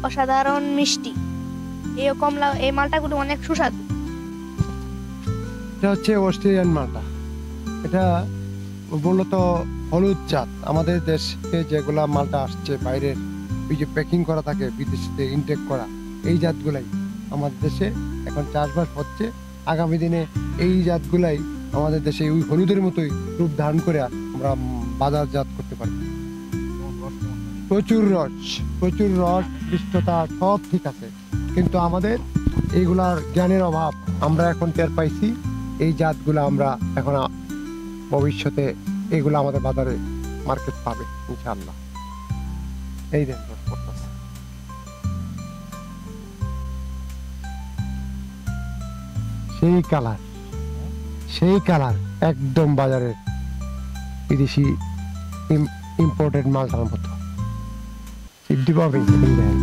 অসাধারণ মিষ্টি। এই কমলা এই মালটাগুলো অনেক সুস্বাদু। এটা হচ্ছে অস্ট্রেলিয়ান মালটা। এটা মূলত হলুদ জাত। আমাদের দেশে যেগুলা মালটা আসছে বাইরে ওই যে প্যাকিং করা থাকে বিদেশিতে ইনটেক করা, এই জাতগুলাই আমাদের দেশে এখন চাষবাস হচ্ছে। আগামী দিনে এই জাতগুলাই আমাদের দেশে ওই হলুদের মতোই রূপ ধারণ করে আমরা বাজারজাত করতে পারি। প্রচুর রস মিষ্টতা সব ঠিক আছে, কিন্তু আমাদের এইগুলার জ্ঞানের অভাব। আমরা এখন টের পাইছি এই জাতগুলো আমরা এখন ভবিষ্যতে এগুলো আমাদের বাজারে মার্কেট পাবে ইনশাআল্লাহ। এই দেন রস পড়তেছে। সেই কালার একদম বাজারের বিদেশি ইম্পোর্টেড মালটার মতো। সিদ্ধি পাবেন দেন।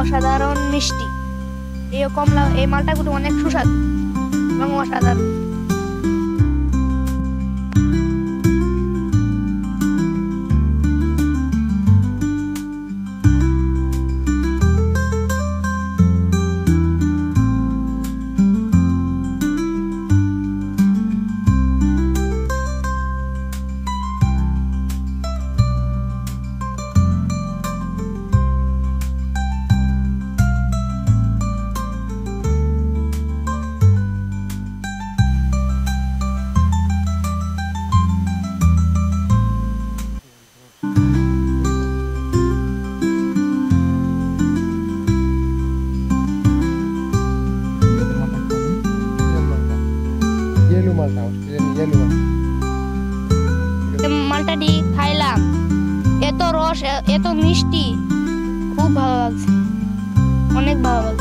অসাধারণ মিষ্টি। এই কমলা এই মালটাগুলো অনেক সুস্বাদু এবং অসাধারণ। মালটাটি খাইলাম, এত রস এত মিষ্টি, খুব ভালো লাগছে, অনেক ভালো লাগছে।